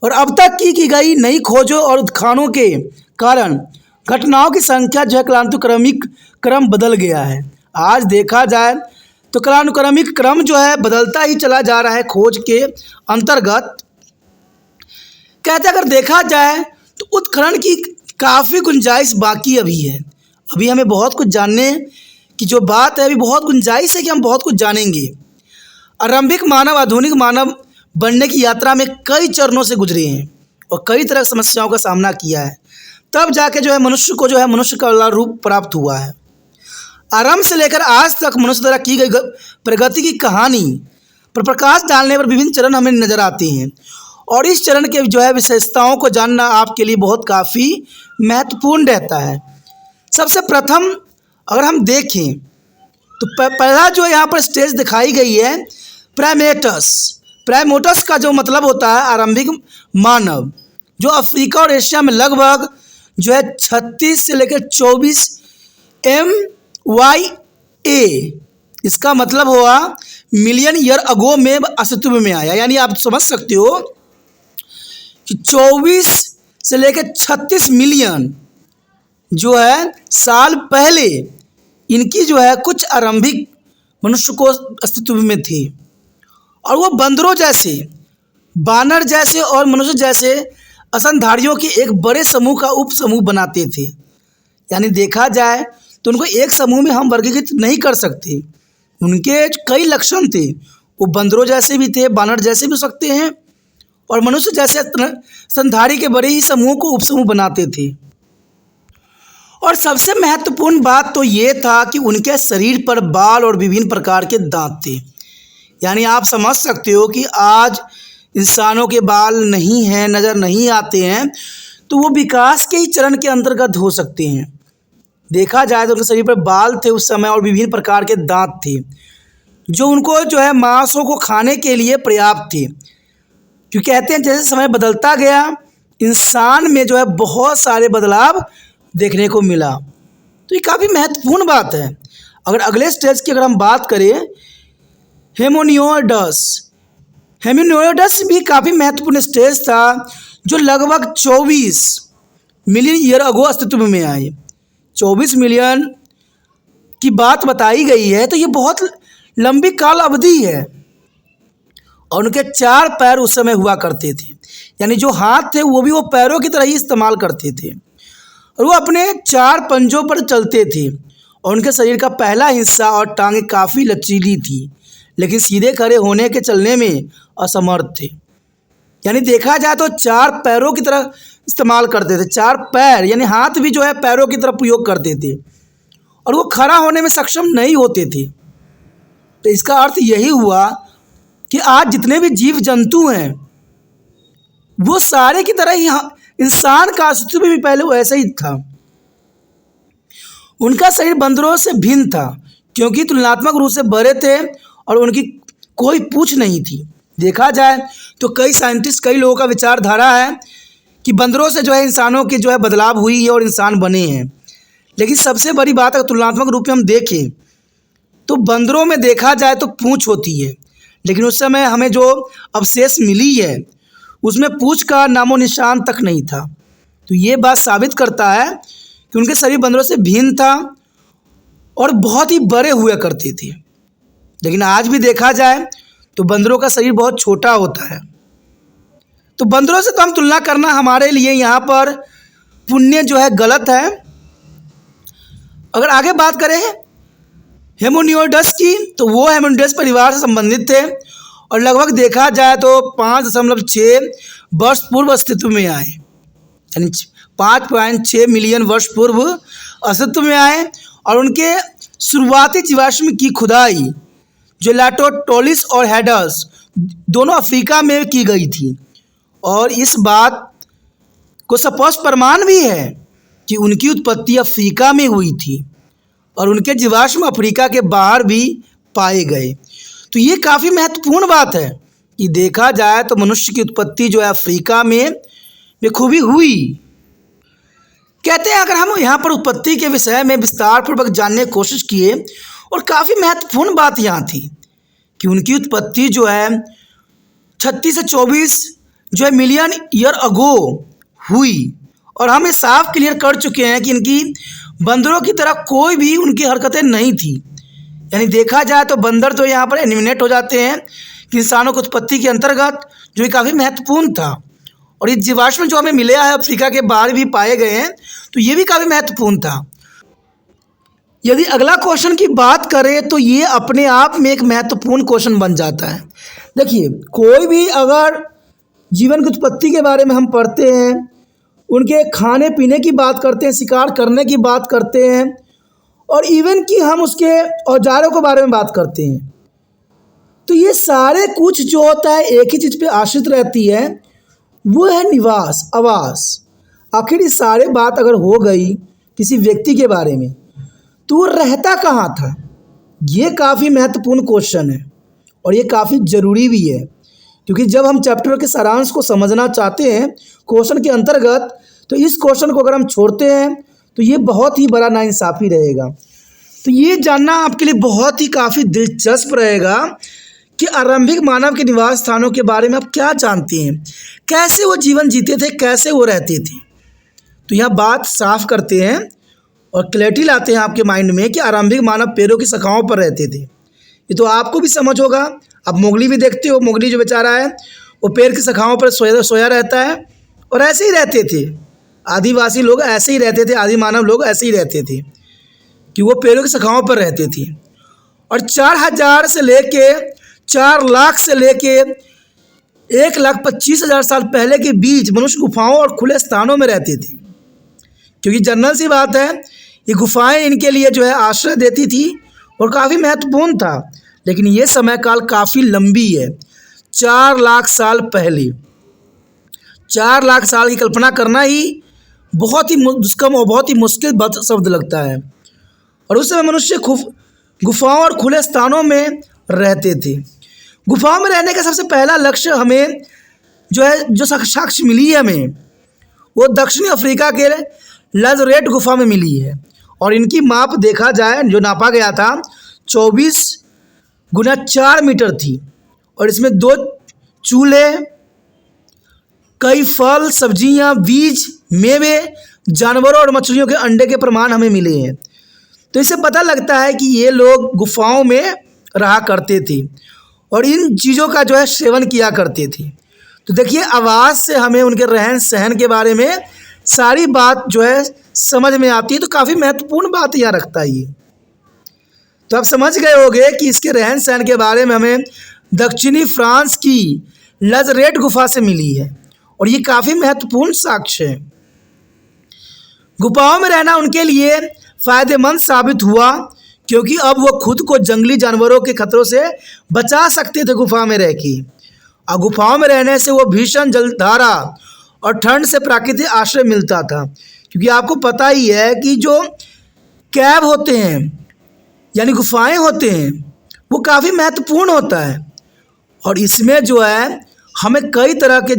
और अब तक की गई नई खोजों और उत्खननों के कारण घटनाओं की संख्या जो है कालानुक्रमिक क्रम बदल गया है। आज देखा जाए तो कालानुक्रमिक क्रम जो है बदलता ही चला जा रहा है खोज के अंतर्गत। कहते अगर देखा जाए तो उत्खनन की काफ़ी गुंजाइश बाकी अभी है। अभी हमें बहुत कुछ जानने की जो बात है, अभी बहुत गुंजाइश है कि हम बहुत कुछ जानेंगे। आरंभिक मानव आधुनिक मानव बनने की यात्रा में कई चरणों से गुजरे हैं और कई तरह की समस्याओं का सामना किया है, तब जाके जो है मनुष्य को जो है मनुष्य का रूप प्राप्त हुआ है। आरंभ से लेकर आज तक मनुष्य द्वारा की गई प्रगति की कहानी पर प्रकाश डालने पर विभिन्न चरण हमें नजर आते हैं और इस चरण के जो है विशेषताओं को जानना आपके लिए बहुत काफ़ी महत्वपूर्ण रहता है। सबसे प्रथम अगर हम देखें तो पहला जो यहाँ पर स्टेज दिखाई गई है प्राइमेटस। प्राइमेटस का जो मतलब होता है आरंभिक मानव, जो अफ्रीका और एशिया में लगभग जो है 36 से लेकर 24 MYA, इसका मतलब हुआ मिलियन ईयर अगो में अस्तित्व में आया। यानी आप समझ सकते हो कि 24 से लेकर 36 मिलियन जो है साल पहले इनकी जो है कुछ आरंभिक मनुष्य को अस्तित्व में थे और वो बंदरों जैसे, बानर जैसे और मनुष्य जैसे स्तनधारियों के एक बड़े समूह का उप समूह बनाते थे। यानी देखा जाए तो उनको एक समूह में हम वर्गीकृत नहीं कर सकते। उनके कई लक्षण थे, वो बंदरों जैसे भी थे, बानर जैसे भी हो सकते हैं और मनुष्य जैसे स्तनधारी के बड़े ही समूह को उपसमूह बनाते थे। और सबसे महत्वपूर्ण बात तो ये था कि उनके शरीर पर बाल और विभिन्न प्रकार के दांत थे। यानी आप समझ सकते हो कि आज इंसानों के बाल नहीं हैं, नज़र नहीं आते हैं, तो वो विकास के ही चरण के अंतर्गत हो सकते हैं। देखा जाए तो उनके शरीर पर बाल थे उस समय और विभिन्न प्रकार के दांत थे जो उनको जो है मांसों को खाने के लिए पर्याप्त थे। क्योंकि कहते हैं जैसे समय बदलता गया इंसान में जो है बहुत सारे बदलाव देखने को मिला। तो ये काफ़ी महत्वपूर्ण बात है। अगर अगले स्टेज की अगर हम बात करें हेमिनियोइड्स भी काफ़ी महत्वपूर्ण स्टेज था जो लगभग 24 मिलियन ईयर अगो अस्तित्व में आए। 24 मिलियन की बात बताई गई है तो ये बहुत लंबी काल अवधि है। और उनके 4 पैर उस समय हुआ करते थे, यानी जो हाथ थे वो भी वो पैरों की तरह ही इस्तेमाल करते थे और वो अपने 4 पंजों पर चलते थे। और उनके शरीर का पहला हिस्सा और टांगें काफ़ी लचीली थी लेकिन सीधे खड़े होने के चलने में असमर्थ थे। यानी देखा जाए तो 4 पैरों की तरह इस्तेमाल करते थे। 4 पैर यानी हाथ भी जो है पैरों की तरफ प्रयोग करते थे और वो खड़ा होने में सक्षम नहीं होते थे। तो इसका अर्थ यही हुआ कि आज जितने भी जीव जंतु हैं वो सारे की तरह ही इंसान का अस्तित्व भी पहले वैसा ही था। उनका शरीर बंदरों से भिन्न था क्योंकि तुलनात्मक रूप से बड़े थे और उनकी कोई पूंछ नहीं थी। देखा जाए तो कई साइंटिस्ट कई लोगों का विचारधारा है कि बंदरों से जो है इंसानों की जो है बदलाव हुई है और इंसान बने हैं। लेकिन सबसे बड़ी बात अगर तुलनात्मक रूप में हम देखें तो बंदरों में देखा जाए तो पूंछ होती है लेकिन उस समय हमें जो अवशेष मिली है उसमें पूंछ का नामो निशान तक नहीं था। तो ये बात साबित करता है कि उनके शरीर बंदरों से भिन्न था और बहुत ही बड़े हुआ करते थे। लेकिन आज भी देखा जाए तो बंदरों का शरीर बहुत छोटा होता है। तो बंदरों से तो हम तुलना करना हमारे लिए यहाँ पर पुण्य जो है गलत है। अगर आगे बात करें हेमिनियोइड्स की तो वो हेमिनियोइड्स परिवार से संबंधित थे और लगभग देखा जाए तो 5.6 वर्ष पूर्व अस्तित्व में आए, यानी 5.6 मिलियन वर्ष पूर्व अस्तित्व में आए। और उनके शुरुआती जीवाश्म की खुदाई जो लाटोटोलिस और हेडस दोनों अफ्रीका में की गई थी और इस बात को स्पष्ट प्रमाण भी है कि उनकी उत्पत्ति अफ्रीका में हुई थी और उनके जीवाश्म अफ्रीका के बाहर भी पाए गए। तो ये काफ़ी महत्वपूर्ण बात है कि देखा जाए तो मनुष्य की उत्पत्ति जो है अफ्रीका में खूबी हुई। कहते हैं अगर हम यहाँ पर उत्पत्ति के विषय में विस्तार पूर्वक जानने की कोशिश किए और काफ़ी महत्वपूर्ण बात यहाँ थी कि उनकी उत्पत्ति जो है 36 से 24 जो है मिलियन ईयर अगो हुई। और हम ये साफ क्लियर कर चुके हैं कि इनकी बंदरों की तरह कोई भी उनकी हरकतें नहीं थी। यानी देखा जाए तो बंदर तो यहाँ पर एलिमिनेट हो जाते हैं कि इंसानों की उत्पत्ति के अंतर्गत, जो ये काफ़ी महत्वपूर्ण था। और ये जीवाश्म जो हमें मिले है अफ्रीका के बाहर भी पाए गए हैं तो ये भी काफ़ी महत्वपूर्ण था। यदि अगला क्वेश्चन की बात करें तो ये अपने आप में एक महत्वपूर्ण क्वेश्चन बन जाता है। देखिए कोई भी अगर जीवन की उत्पत्ति के बारे में हम पढ़ते हैं, उनके खाने पीने की बात करते हैं, शिकार करने की बात करते हैं और इवन कि हम उसके औजारों के बारे में बात करते हैं, तो ये सारे कुछ जो होता है एक ही चीज़ पे आश्रित रहती है, वो है निवास, आवास। आखिर ये सारे बात अगर हो गई किसी व्यक्ति के बारे में तो वो रहता कहाँ था, ये काफ़ी महत्वपूर्ण क्वेश्चन है और ये काफ़ी ज़रूरी भी है। क्योंकि जब हम चैप्टर के सारांश को समझना चाहते हैं क्वेश्चन के अंतर्गत, तो इस क्वेश्चन को अगर हम छोड़ते हैं तो ये बहुत ही बड़ा नाइंसाफ़ी रहेगा। तो ये जानना आपके लिए बहुत ही काफ़ी दिलचस्प रहेगा कि आरंभिक मानव के निवास स्थानों के बारे में आप क्या जानते हैं, कैसे वो जीवन जीते थे, कैसे वो रहते थे। तो यह बात साफ करते हैं और क्लैरिटी लाते हैं आपके माइंड में कि आरंभिक मानव पेड़ों की शाखाओं पर रहते थे। ये तो आपको भी समझ होगा, आप मोगली भी देखते हो, मोगली जो बेचारा है वो पेड़ की शाखाओं पर सोया रहता है और ऐसे ही रहते थे। आदिवासी लोग ऐसे ही रहते थे, आदि मानव लोग ऐसे ही रहते थे कि वो पेड़ों की शाखाओं पर रहते थे। और 4000 से लेके 4 लाख से लेके 1,25,000 साल पहले के बीच मनुष्य गुफाओं और खुले स्थानों में रहते थे। क्योंकि जनरल सी बात है, ये गुफाएं इनके लिए जो है आश्रय देती थी और काफ़ी महत्वपूर्ण था। लेकिन ये समय काल काफ़ी लंबी है, 4 लाख साल पहले, 4 लाख साल की कल्पना करना ही बहुत ही दुष्कर्म और बहुत ही मुश्किल शब्द लगता है। और उस समय मनुष्य गुफाओं और खुले स्थानों में रहते थे। गुफाओं में रहने का सबसे पहला लक्ष्य हमें जो साक्ष्य मिली है हमें, वो दक्षिणी अफ्रीका के लाज़रेट गुफा में मिली है। और इनकी माप देखा जाए, जो नापा गया था 24 गुना 4 मीटर थी। और इसमें 2 चूल्हे, कई फल, सब्जियां, बीज, मेवे, जानवरों और मछलियों के अंडे के प्रमाण हमें मिले हैं। तो इससे पता लगता है कि ये लोग गुफाओं में रहा करते थे और इन चीज़ों का सेवन किया करते थे। तो देखिए, आवाज़ से हमें उनके रहन सहन के बारे में सारी बात समझ में आती है। तो काफ़ी महत्वपूर्ण बात यहाँ रखता है ये। तो आप समझ गए होंगे कि इसके रहन सहन के बारे में हमें दक्षिणी फ्रांस की लाज़रेट गुफा से मिली है और ये काफ़ी महत्वपूर्ण साक्ष्य है। गुफाओं में रहना उनके लिए फ़ायदेमंद साबित हुआ क्योंकि अब वो खुद को जंगली जानवरों के खतरों से बचा सकते थे गुफा में रह के। और गुफाओं में रहने से वो भीषण जलधारा और ठंड से प्राकृतिक आश्रय मिलता था। क्योंकि आपको पता ही है कि जो कैव होते हैं यानी गुफाएं होते हैं, वो काफ़ी महत्वपूर्ण होता है और इसमें हमें कई तरह के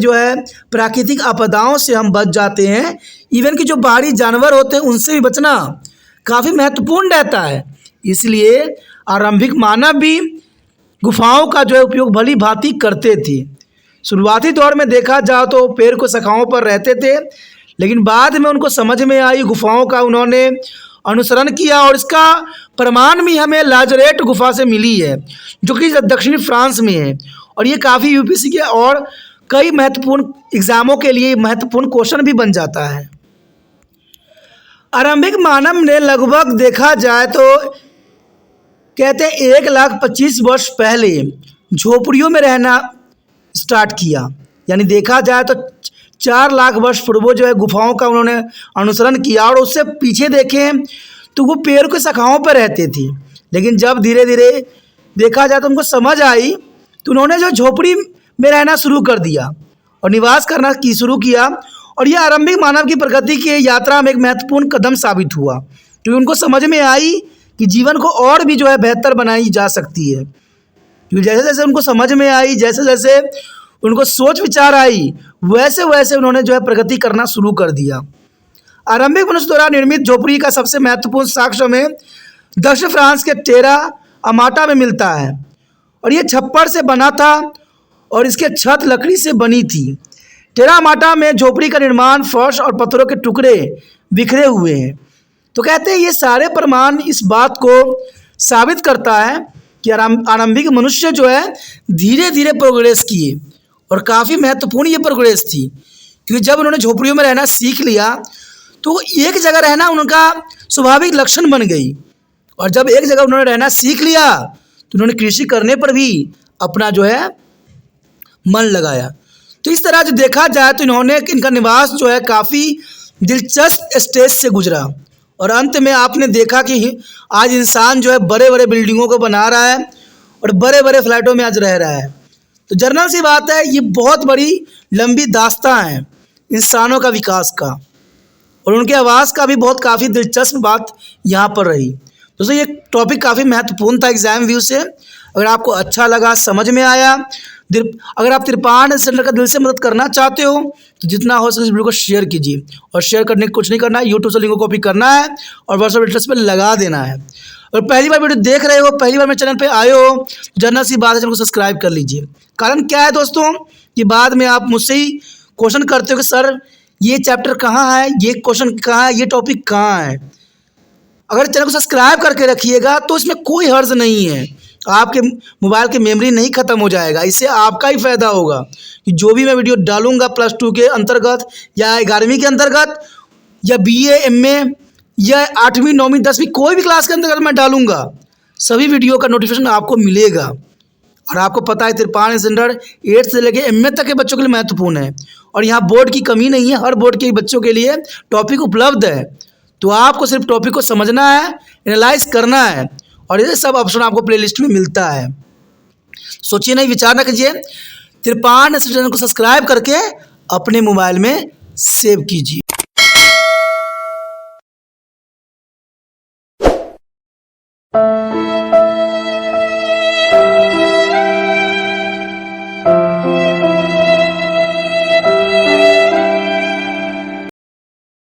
प्राकृतिक आपदाओं से हम बच जाते हैं। इवन कि जो बाहरी जानवर होते हैं उनसे भी बचना काफ़ी महत्वपूर्ण रहता है। इसलिए आरंभिक मानव भी गुफाओं का उपयोग भली भांति करते थे। शुरुआती दौर में देखा जाए तो पेड़ को शाखाओं पर रहते थे, लेकिन बाद में उनको समझ में आई गुफाओं का उन्होंने अनुसरण किया और इसका प्रमाण भी हमें लाज़रेट गुफा से मिली है, जो कि दक्षिणी फ्रांस में है। और ये काफ़ी यूपीएससी के और कई महत्वपूर्ण एग्जामों के लिए महत्वपूर्ण क्वेश्चन भी बन जाता है। आरंभिक मानव ने लगभग देखा जाए तो कहते हैं 1,25,000 वर्ष पहले झोपड़ियों में रहना स्टार्ट किया। यानी देखा जाए तो 4 लाख वर्ष पूर्व गुफाओं का उन्होंने अनुसरण किया और उससे पीछे देखें तो वो पेड़ के शाखाओं पर रहते थे। लेकिन जब धीरे धीरे देखा जाए तो उनको समझ आई तो उन्होंने झोपड़ी में रहना शुरू कर दिया और निवास करना शुरू किया। और यह आरंभिक मानव की प्रगति की यात्रा में एक महत्वपूर्ण कदम साबित हुआ, क्योंकि उनको समझ में आई कि जीवन को और भी बेहतर बनाई जा सकती है। क्योंकि जैसे जैसे उनको समझ में आई, जैसे जैसे उनको सोच विचार आई, वैसे वैसे उन्होंने प्रगति करना शुरू कर दिया। आरंभिक मनुष्य द्वारा निर्मित झोपड़ी का सबसे महत्वपूर्ण साक्ष्य में दक्षिण फ्रांस के टेरा अमाटा में मिलता है और ये छप्पर से बना था और इसके छत लकड़ी से बनी थी। टेरा अमाटा में झोपड़ी का निर्माण फर्श और पत्थरों के टुकड़े बिखरे हुए हैं। तो कहते हैं ये सारे प्रमाण इस बात को साबित करता है कि आरंभिक मनुष्य धीरे धीरे प्रोग्रेस किए और काफ़ी महत्वपूर्ण ये प्रोग्रेस थी। क्योंकि जब उन्होंने झोपड़ियों में रहना सीख लिया तो एक जगह रहना उनका स्वाभाविक लक्षण बन गई। और जब एक जगह उन्होंने रहना सीख लिया तो उन्होंने कृषि करने पर भी अपना मन लगाया। तो इस तरह देखा जाए तो इनका निवास काफ़ी दिलचस्प स्टेज से गुजरा और अंत में आपने देखा कि आज इंसान बड़े बड़े बिल्डिंगों को बना रहा है और बड़े बड़े फ्लैटों में आज रह रहा है। तो जनरल सी बात है, ये बहुत बड़ी लंबी दास्तां है इंसानों का विकास का और उनके आवास का भी काफ़ी दिलचस्प बात यहाँ पर रही। दोस्तों ये टॉपिक काफ़ी महत्वपूर्ण था एग्जाम व्यू से। अगर आपको अच्छा लगा, समझ में आया, अगर आप तिरपान सेंटर का दिल से मदद करना चाहते हो तो जितना हो सके इस वीडियो को शेयर कीजिए। और शेयर करने की कुछ नहीं करना है, यूट्यूब से लिंक को कॉपी करना है और व्हाट्सएप एड्रेस पर लगा देना है। और पहली बार वीडियो देख रहे हो, पहली बार मेरे चैनल पे आए हो, जनरल सी बात है, चैनल को सब्सक्राइब कर लीजिए। कारण क्या है दोस्तों कि बाद में आप मुझसे ही क्वेश्चन करते हो कि सर ये चैप्टर कहाँ है, ये क्वेश्चन कहाँ है, ये टॉपिक कहाँ है। अगर चैनल को सब्सक्राइब करके रखिएगा तो इसमें कोई हर्ज नहीं है, आपके मोबाइल की मेमोरी नहीं ख़त्म हो जाएगा। इससे आपका ही फ़ायदा होगा कि जो भी मैं वीडियो डालूंगा +2 के अंतर्गत या 11वीं के अंतर्गत या BA MA या 8वीं 9वीं 10वीं कोई भी क्लास के अंतर्गत मैं डालूंगा, सभी वीडियो का नोटिफिकेशन आपको मिलेगा। और आपको पता है तिरपान स्टैंडर्ड 8 से लेकर MA तक के बच्चों के लिए महत्वपूर्ण है और यहाँ बोर्ड की कमी नहीं है, हर बोर्ड के बच्चों के लिए टॉपिक उपलब्ध है। तो आपको सिर्फ टॉपिक को समझना है, एनालाइज करना है और ये सब ऑप्शन आपको प्लेलिस्ट में मिलता है। सोचिए नहीं, विचार न कीजिए, तिरपान चैनल को सब्सक्राइब करके अपने मोबाइल में सेव कीजिए।